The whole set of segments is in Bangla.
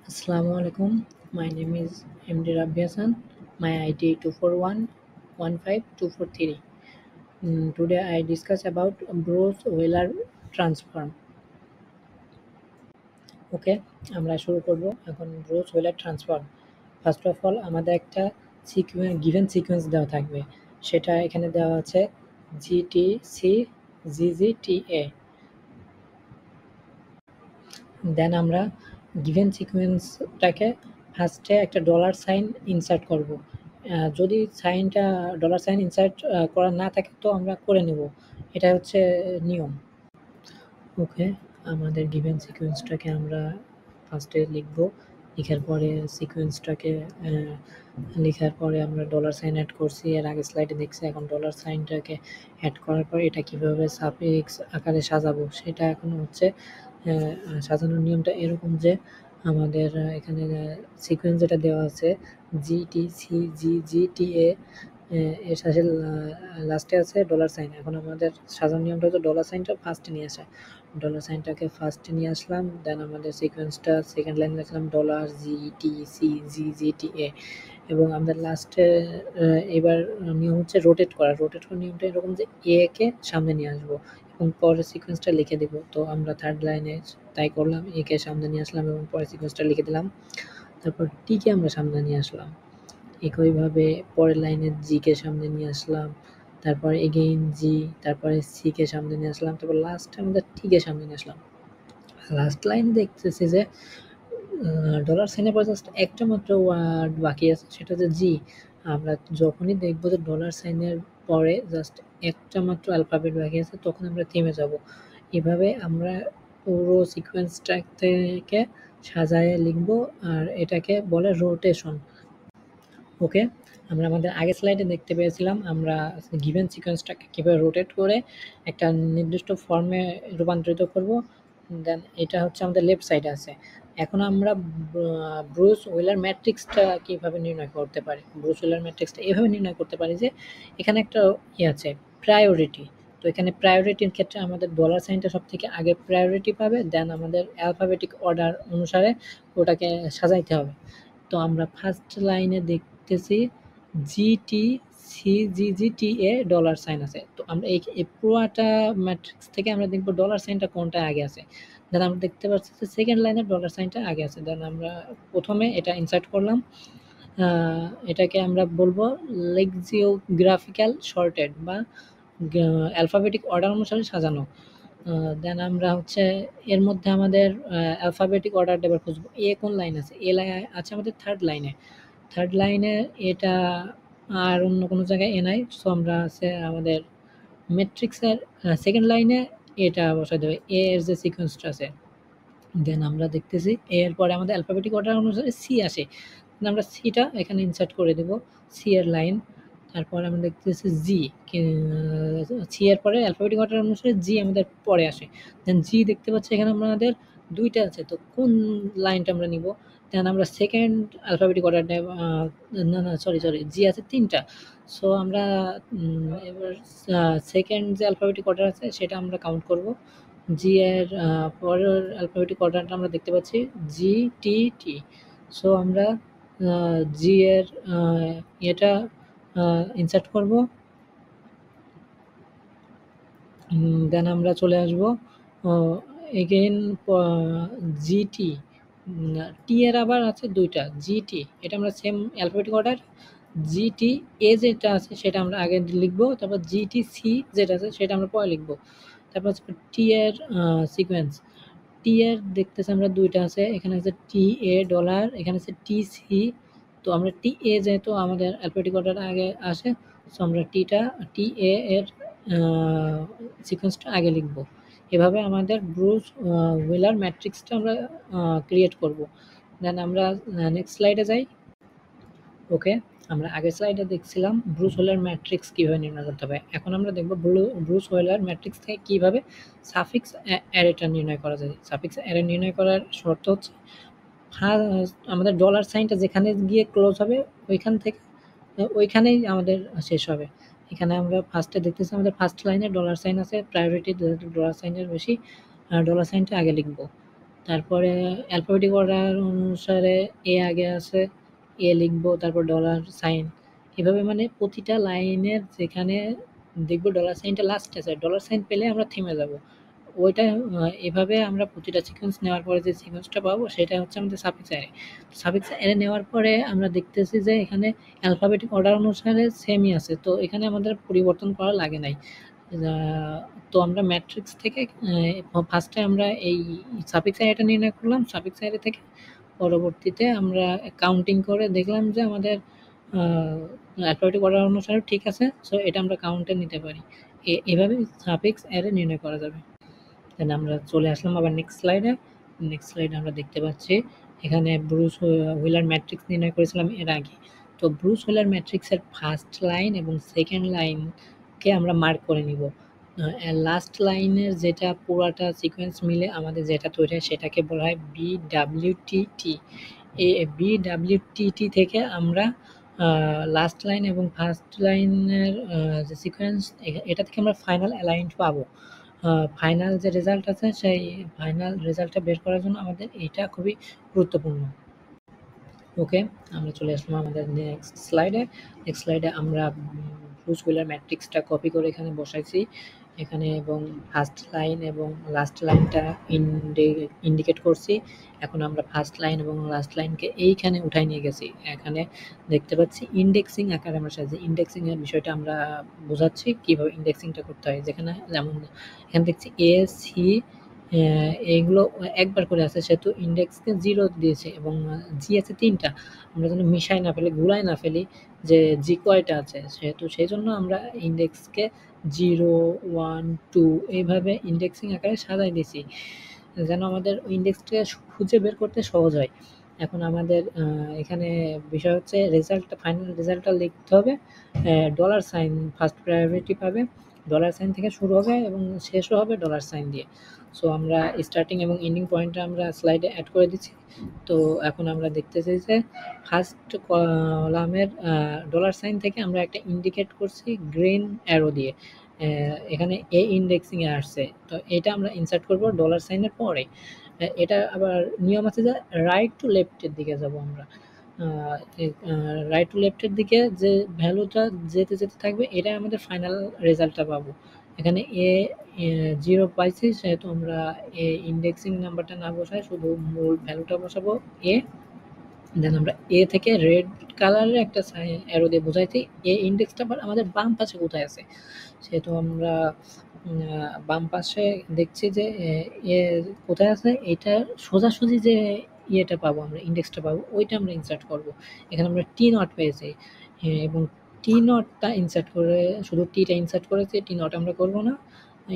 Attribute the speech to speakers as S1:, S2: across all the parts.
S1: Assalamu alaikum. My name is MD Rabbi Hassan. My ID 2411523. Today I discuss about Bruce-Wheeler transform. ওকে, আমরা শুরু করব এখন Bruce-Wheeler transform. First of all আমাদের একটা গিভেন সিকোয়েন্স দেওয়া থাকবে, সেটা এখানে দেওয়া আছে GTC GGTA। দেন আমরা গিভেন সিকোয়েন্সটাকে ফার্স্টে একটা ডলার সাইন ইনসার্ট করব। যদি ডলার সাইন ইনসার্ট করা না থাকে তো আমরা করে নেব, এটা হচ্ছে নিয়ম। ওকে, আমাদের গিভেন সিকোয়েন্সটাকে আমরা ফার্স্টে লিখব। লিখার পরে আমরা ডলার সাইন অ্যাড করছি, এর আগে স্লাইডে দেখছি। এখন ডলার সাইনটাকে অ্যাড করার পর এটা কীভাবে সাফিক্স আকারে সাজাবো সেটা এখন হচ্ছে সাজানোর নিয়মটা এরকম যে আমাদের এখানে সিকোয়েন্স যেটা দেওয়া আছে GTCGGTA, এর সাথে লাস্টে আছে ডলার সাইন। এখন আমাদের সাজানোর নিয়মটা হচ্ছে ডলার সাইনটা ফার্স্টে নিয়ে আসা। ডলার সাইনটাকে ফার্স্টে নিয়ে আসলাম, দেন আমাদের সিকোয়েন্সটা সেকেন্ড লাইনে লিখলাম $GTCGGTA, এবং আমাদের লাস্টে এবার নিয়ম হচ্ছে রোটেট করার নিয়মটা এরকম যে এ কে সামনে নিয়ে আসবো এবং পরের সিকোয়েন্সটা লিখে দেব। তো আমরা থার্ড লাইনে তাই করলাম, এ কে সামনে নিয়ে আসলাম এবং পরের সিকোয়েন্সটা লিখে দিলাম। তারপর টি কে আমরা সামনে নিয়ে আসলাম, একইভাবে পরের লাইনে জি কে সামনে নিয়ে আসলাম, তারপর এগেইন জি, তারপরে সি কে সামনে নিয়ে আসলাম, তারপর লাস্টে আমরা টি কে সামনে নিয়ে আসলাম। লাস্ট লাইনে দেখতেছি যে ডলার সাইনের পরে জাস্ট একটা মাত্র ওয়ার্ড বাকি আছে, সেটা হচ্ছে জি। আমরা যখনই দেখবো যে ডলার সাইনের পরে জাস্ট একটা মাত্র অ্যালফাবেট বাকি আছে তখন আমরা থেমে যাব। এভাবে আমরা পুরো সিকোয়েন্সটা থেকে সাজায়ে লিখবো, আর এটাকে বলে রোটেশন। ওকে, আমরা আমাদের আগের স্লাইডে দেখতে পেয়েছিলাম আমরা গিভেন সিকোয়েন্সটাকে কীভাবে রোটেট করে একটা নির্দিষ্ট ফর্মে রূপান্তরিত করব। দেন এটা হচ্ছে আমাদের লেফট সাইডে আছে। এখন আমরা ব্রুস হুইলার ম্যাট্রিক্সটা কীভাবে নির্ণয় করতে পারি? ব্রুস হুইলার ম্যাট্রিক্সটা এভাবে নির্ণয় করতে পারি যে এখানে একটা আছে প্রায়োরিটি। তো এখানে প্রায়োরিটির ক্ষেত্রে আমাদের ডলার সাইনটা সব থেকে আগে প্রায়োরিটি পাবে, দেন আমাদের অ্যালফাবেটিক অর্ডার অনুসারে ওটাকে সাজাইতে হবে। তো আমরা ফার্স্ট লাইনে দেখতেছি GTCGGTA ডলার সাইন আছে। তো আমরা এই পুরোটা ম্যাট্রিক্স থেকে আমরা দেখব ডলার সাইনটা কোনটা আগে আছে। দেন আমরা দেখতে পাচ্ছি যে সেকেন্ড লাইনে ডলার সাইনটা আগে আছে। দেন আমরা প্রথমে এটা ইনসার্ট করলাম, এটাকে আমরা বলবো লেক্সিওগ্রাফিক্যাল শর্টেড বা অ্যালফাবেটিক অর্ডার অনুসারে সাজানো। দেন আমরা হচ্ছে এর মধ্যে আমাদের অ্যালফাবেটিক অর্ডারটা এবার খুঁজবো। এ কোন লাইন আছে? এ লাইন আছে আমাদের থার্ড লাইনে। থার্ড লাইনে এটা আর অন্য কোনো জায়গায় এ নাই, সো আমরা আছে আমাদের ম্যাট্রিক্সের সেকেন্ড লাইনে এটা বসাই দেবে, এ এর যে সিকোয়েন্সটা আছে। দেন আমরা দেখতেছি এর পরে আমাদের অ্যালফাবেটিক অর্ডার অনুসারে সি আসে, আমরা সিটা এখানে ইনসার্ট করে দেব, সি এর লাইন। তারপরে আমরা দেখতেছি জি, সি এর পরে অ্যালফাবেটিক অর্ডার অনুসারে জি আমাদের পরে আসে। দেন জি দেখতে পাচ্ছি এখানে আমাদের দুইটা আছে, তো কোন লাইনটা আমরা নিব? দেন আমরা সেকেন্ড অ্যালফাবেটিক অর্ডার নেব, না সরি জি আছে তিনটা। সো আমরা এবার সেকেন্ড যে অ্যালফাবেটিক অর্ডার আছে সেটা আমরা কাউন্ট করব। জি এর পরের অ্যালফাবেটিক অর্ডারটা আমরা দেখতে পাচ্ছি GTT। সো আমরা জি এর এটা ইনসার্ট করব। দেন আমরা চলে আসব এগেইন GT, টি এর আবার আছে দুইটা GT, এটা আমরা সেম অ্যালফাবেটিক অর্ডার GT এ যেটা আছে সেটা আমরা আগে লিখব, তারপর GTC যেটা আছে সেটা আমরা পরে লিখব। তারপর হচ্ছে টি এর সিকোয়েন্স। টি এর দেখতেছি আমরা দুইটা আছে, এখানে আছে টি এ ডলার, এখানে আছে TC। তো আমরা টি এ যেহেতু আমাদের অ্যালফাবেটিক অর্ডার আগে আসে, সো আমরা টি এ এর সিকোয়েন্সটা আগে লিখব। এভাবে আমাদের ব্রুস হুইলার ম্যাট্রিক্সটা আমরা ক্রিয়েট করব। দেন আমরা নেক্সট স্লাইডে যাই। ওকে, আমরা আগের স্লাইডে দেখছিলাম ব্রুস হুইলার ম্যাট্রিক্স কীভাবে নির্ণয় করতে হবে। এখন আমরা দেখব ব্রুস হুইলার ম্যাট্রিক্স থেকে কীভাবে সাফিক্স অ্যারেটা নির্ণয় করা যায়। সাফিক্স অ্যারে নির্ণয় করার শর্ত হচ্ছে আমাদের ডলার সাইনটা যেখানে গিয়ে ক্লোজ হবে ওইখান থেকে ওইখানেই আমাদের শেষ হবে। এখানে আমরা ফার্স্টে দেখতেছি আমাদের ফার্স্ট লাইনে ডলার সাইন আছে, প্রায়োরিটি ডলার সাইনের বেশি, ডলার সাইনটা আগে লিখব। তারপরে অ্যালফাবেটিক অর্ডার অনুসারে এ আগে আছে, এ লিখবো, তারপর ডলার সাইন, এভাবে মানে প্রতিটা লাইনের যেখানে দেখবো ডলার সাইনটা লাস্টে আছে, ডলার সাইন পেলে আমরা থেমে যাব। ওইটা এভাবে আমরা প্রতিটা সিকোয়েন্স নেওয়ার পরে যে সিকোয়েন্সটা পাবো সেটা হচ্ছে আমাদের সাফিক্স অ্যারে। সাফিক্স অ্যারে নেওয়ার পরে আমরা দেখতেছি যে এখানে অ্যালফাবেটিক অর্ডার অনুসারে সেমই আছে, তো এখানে আমাদের পরিবর্তন করা লাগে নাই। তো আমরা ম্যাট্রিক্স থেকে ফার্স্টে আমরা এই সাফিক্স অ্যারেটা নির্ণয় করলাম, সাফিক্স অ্যারে থেকে পরবর্তীতে আমরা কাউন্টিং করে দেখলাম যে আমাদের অ্যালফাবেটিক অর্ডার অনুসারে ঠিক আছে, সো এটা আমরা কাউন্টে নিতে পারি। এভাবে সাফিক্স অ্যারে নির্ণয় করা যাবে। দেন আমরা চলে আসলাম আবার নেক্সট স্লাইডে। নেক্সট স্লাইডে আমরা দেখতে পাচ্ছি এখানে ব্রুস হুইলার ম্যাট্রিক্স নির্ণয় করেছিলাম এর আগে। তো ব্রুস হুইলার ম্যাট্রিক্সের ফার্স্ট লাইন এবং সেকেন্ড লাইনকে আমরা মার্ক করে নিব। লাস্ট লাইনের যেটা পুরাটা সিকোয়েন্স মিলে আমাদের যেটা তৈরি হয় সেটাকে বলা হয় BWTT। এই BWTT থেকে আমরা লাস্ট লাইন এবং ফার্স্ট লাইনের যে সিকোয়েন্স এটা থেকে আমরা ফাইনাল অ্যালাইন্ড পাবো। ফাইনাল যে রেজাল্ট আছে সেই ফাইনাল রেজাল্টটা বের করার জন্য আমাদের এটা খুবই গুরুত্বপূর্ণ। ওকে, আমরা চলে আসলাম আমাদের নেক্সট স্লাইডে। নেক্সট স্লাইডে আমরা ব্রুস হুইলার ম্যাট্রিক্সটা কপি করে এখানে বসাইছি এখানে, এবং ফার্স্ট লাইন এবং লাস্ট লাইনটা ইন্ডিকেট করছি। এখন আমরা ফার্স্ট লাইন এবং লাস্ট লাইনকে এইখানে উঠাই নিয়ে গেছি। এখানে দেখতে পাচ্ছি ইন্ডেক্সিং আকারে আমরা সাহায্যে ইন্ডেক্সিং এর বিষয়টা আমরা বোঝাচ্ছি কিভাবে ইন্ডেক্সিংটা করতে হয়। যেখানে যেমন এখানে দেখছি এ সি এইগুলো একবার করে আছে, সেহেতু ইন্ডেক্সকে 0 দিয়েছে এবং জি আছে 3টা। আমরা যেন মিশাই না ফেলি, গুলাই না ফেলি যে জি কয়টা আছে, সেহেতু সেইজন্য আমরা ইন্ডেক্সকে 0, 1, 2 এইভাবে ইন্ডেক্সিং আকারে সাজাই দিয়েছি, যেন আমাদের ইন্ডেক্সটাকে খুঁজে বের করতে সহজ হয়। এখন আমাদের এখানে বিষয় হচ্ছে রেজাল্টটা, ফাইনাল রেজাল্টটা লিখতে হবে। ডলার সাইন ফার্স্ট প্রায়োরিটি পাবে, ডলার সাইন থেকে শুরু হবে এবং শেষও হবে ডলার সাইন দিয়ে। সো আমরা স্টার্টিং এবং এন্ডিং পয়েন্টটা আমরা স্লাইডে অ্যাড করে দিচ্ছি। তো এখন আমরা দেখতেছি যে ফার্স্ট কলামের ডলার সাইন থেকে আমরা একটা ইন্ডিকেট করছি গ্রিন অ্যারো দিয়ে, এখানে এ ইন্ডেক্সিংয়ে আসছে, তো এটা আমরা ইনসার্ট করব ডলার সাইনের পরে। এটা আবার নিয়ম আছে যে রাইট টু লেফটের দিকে যাব আমরা। রাইট টু লেফটের দিকে যে ভ্যালুটা যেতে যেতে থাকবে এটাই আমাদের ফাইনাল রেজাল্টটা পাবো। এখানে এ 0 পাইছি, সেহেতু আমরা এ ইন্ডেক্সিং নাম্বারটা না বসাই শুধু মূল ভ্যালুটা বসাবো এ। দেন আমরা এ থেকে রেড কালারের একটা অ্যারো দিয়ে বোঝাইছি এ ইন্ডেক্সটা আবার আমাদের বাম পাশে কোথায় আছে, সেহেতু আমরা বাম পাশে দেখছি যে এ কোথায় আছে, এটা সোজাসুজি যে ইয়েটা পাবো আমরা, ইন্ডেক্সটা পাবো, ওইটা আমরা ইনসার্ট করব। এখানে আমরা টি নট পেয়েছি এবং টি নটটা ইনসার্ট করে, শুধু টিটা ইনসার্ট করেছি, টি নট আমরা করব না,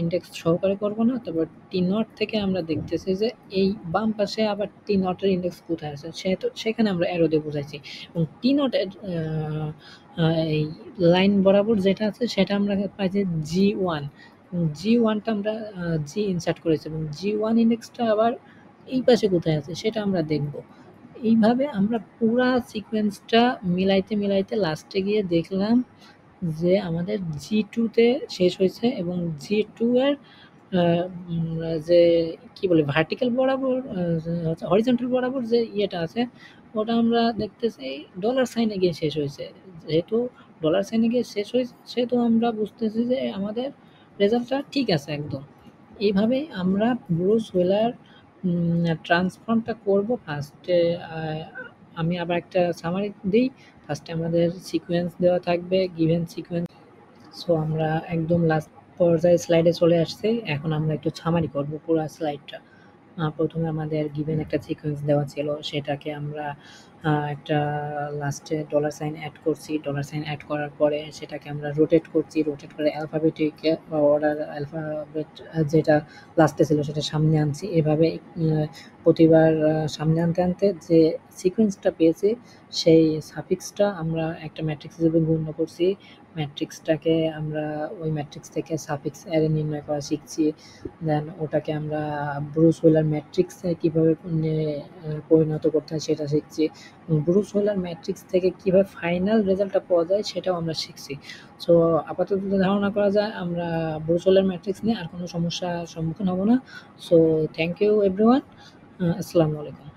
S1: ইন্ডেক্স সহকারে করব না। তারপর টি নট থেকে আমরা দেখতেছি যে এই বাম পাশে আবার টি নটের ইন্ডেক্স কোথায় আছে, সেহেতু সেখানে আমরা অ্যারো দিয়ে বোঝাইছি। এবং টি নটের এই লাইন বরাবর যেটা আছে সেটা আমরা পাইছি G1, G1টা আমরা জি ইনসার্ট করেছি এবং G1 ইন্ডেক্সটা আবার এই পাশে কোথায় আছে সেটা আমরা দেখব। এইভাবে আমরা পুরা সিকোয়েন্সটা মিলাইতে মিলাইতে লাস্টে গিয়ে দেখলাম যে আমাদের G2 তে শেষ হয়েছে এবং G2 এর যে কি বলে ভার্টিক্যাল বরাবর হরিজন্টাল বরাবর যে ইয়েটা আছে ওটা আমরা দেখতেছি ডলার সাইনে গিয়ে শেষ হয়েছে। যেহেতু ডলার সাইনে গিয়ে শেষ হয়েছে সেহেতু আমরা বুঝতেছি যে আমাদের রেজাল্টটা ঠিক আছে একদম। এইভাবে আমরা ব্রুস হুইলার ট্রান্সফর্মটা করব। ফার্স্টে আমি আবার একটা সামারি দিই। ফার্স্টে আমাদের সিকোয়েন্স দেওয়া থাকবে, গিভেন সিকোয়েন্স। সো আমরা একদম লাস্ট পর্যায়ে স্লাইডে চলে আসছি। এখন আমরা একটু সামারি করব পুরা স্লাইডটা। প্রথমে আমাদের গিভেন একটা সিকোয়েন্স দেওয়া ছিল, সেটাকে আমরা একটা লাস্টে ডলার সাইন অ্যাড করছি। ডলার সাইন অ্যাড করার পরে সেটাকে আমরা রোটেট করছি, রোটেট করে অ্যালফাবেটিক অর্ডার অ্যালফাবেট যেটা লাস্টে ছিল সেটা সামনে আনছি। এভাবে প্রতিবার সামনে আনতে আনতে যে সিকোয়েন্সটা পেয়েছি সেই সাফিক্সটা আমরা একটা ম্যাট্রিক্স হিসেবে গণ্য করছি। ম্যাট্রিক্সটাকে আমরা ওই ম্যাট্রিক্স থেকে সাফিক্স অ্যারে নির্ণয় করা শিখছি। দেন ওটাকে আমরা ব্রুস হুইলার ম্যাট্রিক্সে কীভাবে পরিণত করতে হয় সেটা শিখছি। ব্রুস হুইলার ম্যাট্রিক্স থেকে কীভাবে ফাইনাল রেজাল্টটা পাওয়া যায় সেটাও আমরা শিখছি। সো আপাতত ধারণা করা যায় আমরা ব্রুস হুইলার ম্যাট্রিক্স নিয়ে আর কোনো সমস্যার সম্মুখীন হব না। So thank you everyone. আসসালামু আলাইকুম।